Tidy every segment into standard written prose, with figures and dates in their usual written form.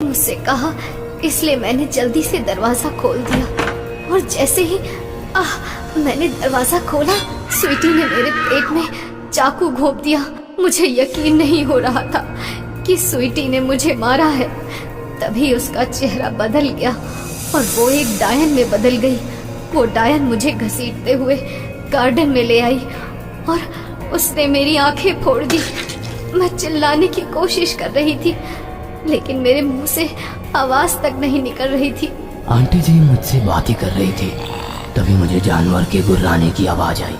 मुझसे कहा, इसलिए मैंने जल्दी से दरवाजा खोल दिया और जैसे ही मैंने दरवाजा खोला, स्वीटी ने मेरे पेट में चाकू घोंप दिया। मुझे यकीन नहीं हो रहा था कि स्वीटी ने मुझे मारा है। तभी उसका चेहरा बदल गया और वो एक डायन में बदल गई। वो डायन मुझे घसीटते हुए गार्डन में ले आई और उसने मेरी आंखें फोड़ दी। मैं चिल्लाने की कोशिश कर रही थी, लेकिन मेरे मुंह से आवाज तक नहीं निकल रही थी। आंटी जी मुझसे बात ही कर रही थी, तभी मुझे जानवर के गुर्राने की आवाज आई।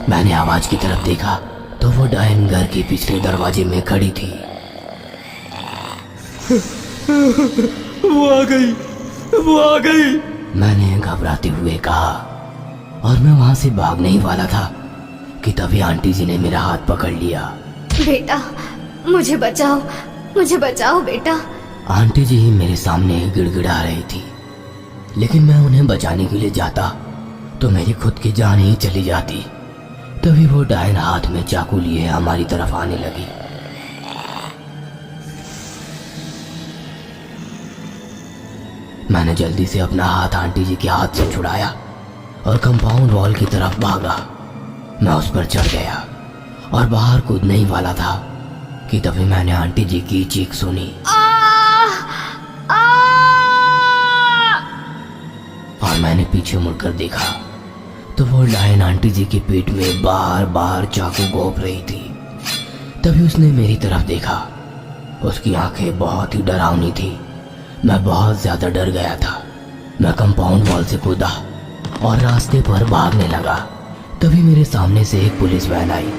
मैंने आवाज की तरफ देखा तो वो डायन घर के पिछले दरवाजे में खड़ी थी। वो आ गई, वो आ गई, मैंने घबराते हुए कहा और मैं वहां से भागने ही वाला था कि तभी आंटी जी ने मेरा हाथ पकड़ लिया। बेटा, मुझे बचाओ, मुझे बचाओ बेटा। आंटी जी मेरे सामने गिड़गिड़ा रही थी, लेकिन मैं उन्हें बचाने के लिए जाता तो मेरी खुद की जान ही चली जाती। तभी वो डायन हाथ में चाकू लिए हमारी तरफ आने लगी। मैंने जल्दी से अपना हाथ आंटी जी के हाथ से छुड़ाया और कंपाउंड वॉल की तरफ भागा। मैं उस पर चढ़ गया और बाहर कूदने ही वाला था कि तभी मैंने आंटी जी की चीख सुनी। और मैंने पीछे मुड़कर देखा तो वो डायन आंटी जी के पेट में बार बार चाकू घोंप रही थी। तभी उसने मेरी तरफ देखा। उसकी आंखें बहुत ही डरावनी थी। मैं बहुत ज्यादा डर गया था। मैं कंपाउंड वॉल से कूदा और रास्ते पर भागने लगा। तभी मेरे सामने से एक पुलिस वैन आई।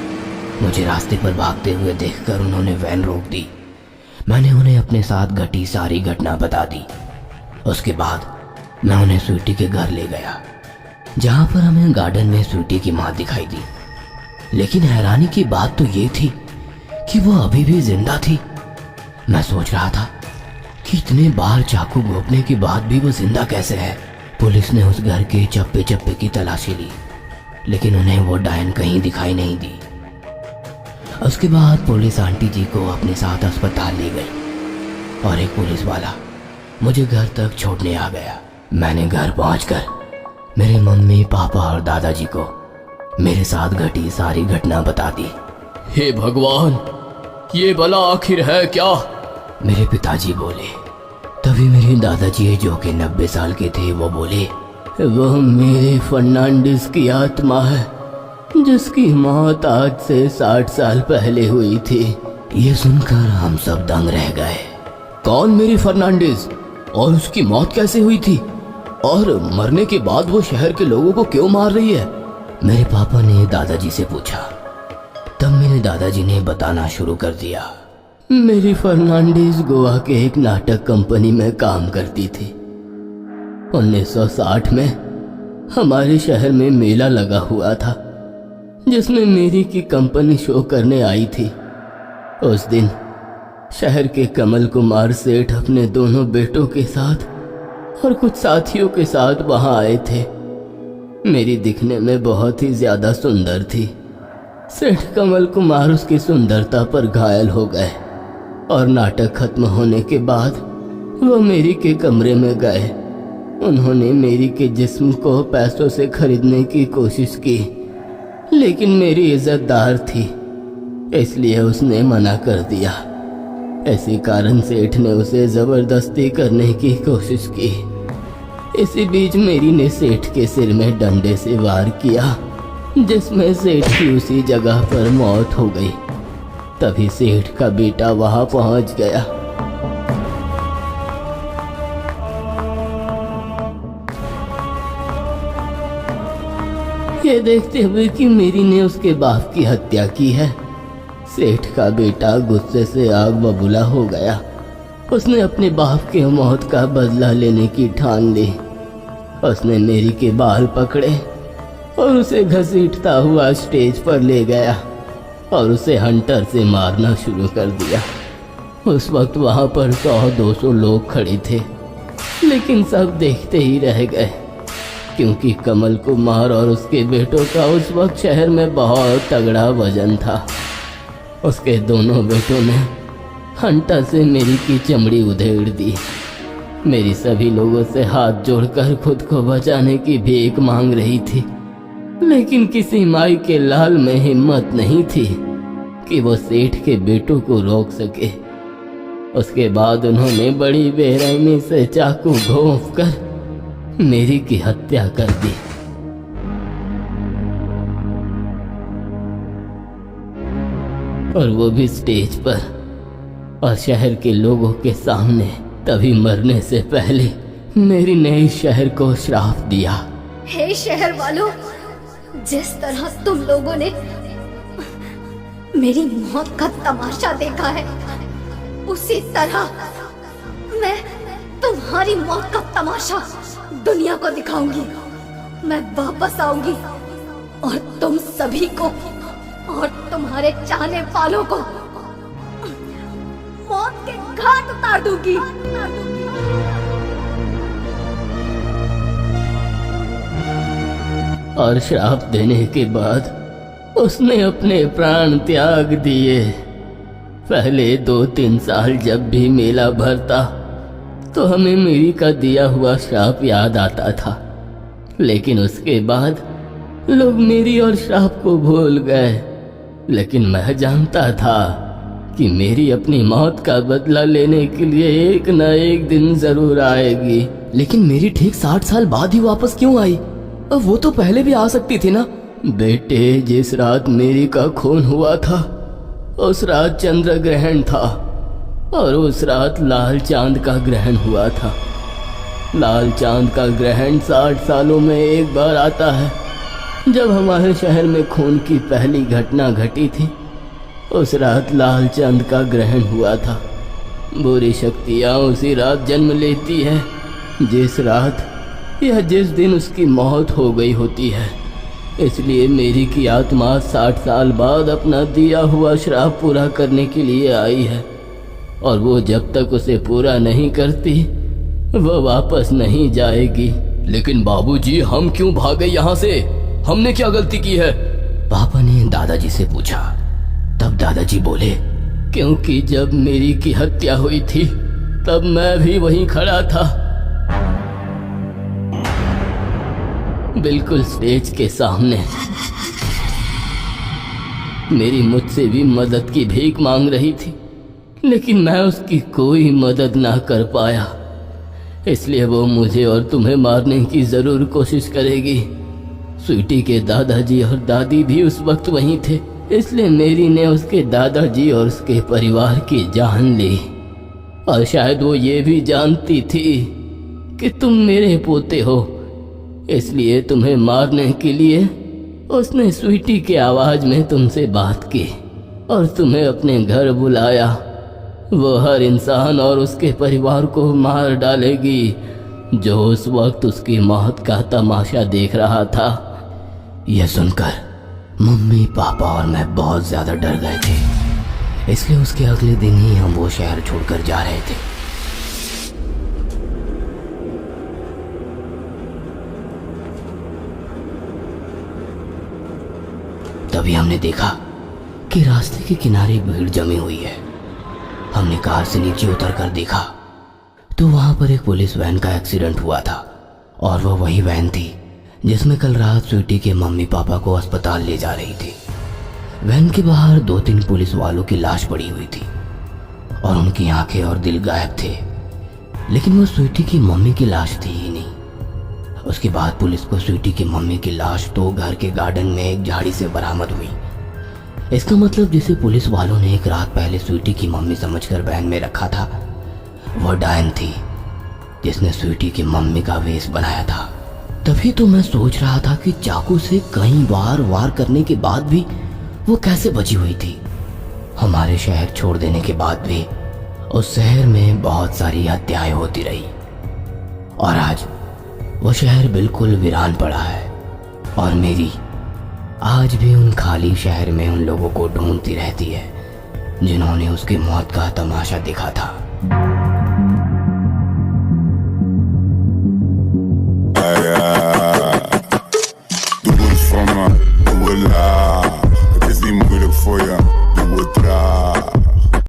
मुझे रास्ते पर भागते हुए देखकर उन्होंने वैन रोक दी। मैंने उन्हें अपने साथ घटी सारी घटना बता दी। उसके बाद मैं उन्हें स्वीटी के घर ले गया, जहां पर हमें गार्डन में स्वीटी की मां दिखाई दी। लेकिन हैरानी की बात तो ये थी कि वो अभी भी जिंदा थी। मैं सोच रहा था कि इतने बार चाकू घोंपने के बाद भी वो जिंदा कैसे है। पुलिस ने उस घर के चप्पे चप्पे की तलाशी ली, लेकिन उन्हें वो डायन कहीं दिखाई नहीं दी। उसके बाद पुलिस आंटी जी को अपने साथ अस्पताल ले गई और एक पुलिस वाला मुझे घर तक छोड़ने आ गया। मैंने घर पहुंचकर मेरे मम्मी पापा और दादाजी को मेरे साथ घटी सारी घटना बता दी। हे भगवान, ये भला आखिर है क्या? मेरे पिताजी बोले। तभी मेरे दादाजी जो कि 90 साल के थे वो बोले, वो मेरे फर्नांडिस की आत्मा है जिसकी मौत आज से 60 साल पहले हुई थी। ये सुनकर हम सब दंग रह गए। कौन मेरी फर्नांडिस, और उसकी मौत कैसे हुई थी? और मरने के बाद वो शहर के लोगों को क्यों मार रही है? मेरे पापा ने दादाजी से पूछा। तब मेरे दादाजी ने बताना शुरू कर दिया। मेरी फर्नांडिस गोवा के एक नाटक कंपनी में काम करती थी। 1960 में हमारे शहर में मेला लगा हुआ था, जिसमें मेरी की कंपनी शो करने आई थी। उस दिन शहर के कमल कुमार सेठ अपने दोनों बेटों के साथ और कुछ साथियों के साथ वहां आए थे। मेरी दिखने में बहुत ही ज्यादा सुंदर थी। सेठ कमल कुमार उसकी सुंदरता पर घायल हो गए और नाटक खत्म होने के बाद वो मेरी के कमरे में गए। उन्होंने मेरी के जिस्म को पैसों से खरीदने की कोशिश की, लेकिन मेरी इज्जतदार थी, इसलिए उसने मना कर दिया। इसी कारण सेठ ने उसे जबरदस्ती करने की कोशिश की। इसी बीच मेरी ने सेठ के सिर में डंडे से वार किया, जिसमें सेठ की उसी जगह पर मौत हो गई। तभी सेठ का बेटा वहां पहुंच गया। ये देखते हुए कि मेरी ने उसके बाप की हत्या की है, सेठ का बेटा गुस्से से आग बबूला हो गया। उसने अपने बाप के मौत का बदला लेने की ठान ली। उसने मेरी के बाल पकड़े और उसे घसीटता हुआ स्टेज पर ले गया और उसे हंटर से मारना शुरू कर दिया। उस वक्त वहां पर 100-200 लोग खड़े थे, लेकिन सब देखते ही रह गए। क्योंकि कमल कुमार और उसके बेटों का उस वक्त शहर में बहुत तगड़ा वजन था। उसके दोनों बेटों ने हंटा से मेरी की चमड़ी उधेड़ दी। मेरी सभी लोगों से हाथ जोड़कर खुद को बचाने की भीख मांग रही थी, लेकिन किसी माई के लाल में हिम्मत नहीं थी कि वो सेठ के बेटों को रोक सके। उसके बाद उन्होंने बड़ी बेरहमी से चाकू घोंप कर मेरी की हत्या कर दी। और वो भी स्टेज पर और शहर के लोगों के सामने। तभी मरने से पहले मेरी नई शहर को श्राप दिया। हे शहर वालों, जिस तरह तुम लोगों ने मेरी मौत का तमाशा देखा है, उसी तरह मैं तुम्हारी मौत का तमाशा दुनिया को दिखाऊंगी। मैं वापस आऊंगी और तुम सभी को और तुम्हारे चाहने वालों को मौत के घाट उतार दूंगी। और श्राप देने के बाद उसने अपने प्राण त्याग दिए। पहले 2-3 साल जब भी मेला भरता तो हमें मेरी का दिया हुआ श्राप याद आता था, लेकिन उसके बाद लोग मेरी और श्राप को भूल गए। लेकिन मैं जानता था कि मेरी अपनी मौत का बदला लेने के लिए एक न एक दिन जरूर आएगी। लेकिन मेरी ठीक 60 साल बाद ही वापस क्यों आई? अब वो तो पहले भी आ सकती थी ना। बेटे, जिस रात मेरी का खून हुआ था उस रात चंद्र ग्रहण था और उस रात लाल चांद का ग्रहण हुआ था। लाल चांद का ग्रहण 60 सालों में एक बार आता है। जब हमारे शहर में खून की पहली घटना घटी थी उस रात लाल चांद का ग्रहण हुआ था। बुरी शक्तियाँ उसी रात जन्म लेती है जिस रात या जिस दिन उसकी मौत हो गई होती है। इसलिए मेरी की आत्मा 60 साल बाद अपना दिया हुआ श्राप पूरा करने के लिए आई है, और वो जब तक उसे पूरा नहीं करती वो वापस नहीं जाएगी। लेकिन बाबूजी, हम क्यों भागे यहाँ से? हमने क्या गलती की है? पापा ने दादाजी से पूछा। तब दादाजी बोले, क्योंकि जब मेरी की हत्या हुई थी तब मैं भी वहीं खड़ा था, बिल्कुल स्टेज के सामने। मेरी मुझसे भी मदद की भीख मांग रही थी, लेकिन मैं उसकी कोई मदद ना कर पाया। इसलिए वो मुझे और तुम्हें मारने की जरूर कोशिश करेगी। स्वीटी के दादाजी और दादी भी उस वक्त वहीं थे, इसलिए मेरी ने उसके दादाजी और उसके परिवार की जान ली। और शायद वो ये भी जानती थी कि तुम मेरे पोते हो, इसलिए तुम्हें मारने के लिए उसने स्वीटी के आवाज में तुमसे बात की और तुम्हें अपने घर बुलाया। वो हर इंसान और उसके परिवार को मार डालेगी जो उस वक्त उसकी मौत का तमाशा देख रहा था। यह सुनकर मम्मी, पापा और मैं बहुत ज्यादा डर गए थे। इसलिए उसके अगले दिन ही हम वो शहर छोड़कर जा रहे थे। तभी हमने देखा कि रास्ते के किनारे भीड़ जमी हुई है। हमने कार से नीचे उतरकर देखा तो वहां पर एक पुलिस वैन का एक्सीडेंट हुआ था, और वो वही वैन थी जिसमें कल रात स्वीटी के मम्मी पापा को अस्पताल ले जा रही थी। वैन के बाहर 2-3 पुलिस वालों की लाश पड़ी हुई थी और उनकी आंखें और दिल गायब थे, लेकिन वो स्वीटी की मम्मी की लाश थी ही नहीं। उसके बाद पुलिस को स्वीटी की मम्मी की लाश तो घर के गार्डन में एक झाड़ी से बरामद हुई। इसका मतलब जिसे पुलिस वालों ने एक रात पहले स्वीटी की मम्मी समझकर वैन में रखा था, वो डायन थी जिसने स्वीटी की मम्मी का वेश बनाया था। तभी तो मैं सोच रहा था कि चाकू से कई बार वार करने के बाद भी वो कैसे बची हुई थी। हमारे शहर छोड़ देने के बाद भी उस शहर में बहुत सारी हत्याएं होती रही, और आज वो शहर बिल्कुल वीरान पड़ा है, और मेरी आज भी उन खाली शहर में उन लोगों को ढूंढती रहती है जिन्होंने उसकी मौत का तमाशा देखा था। मेरा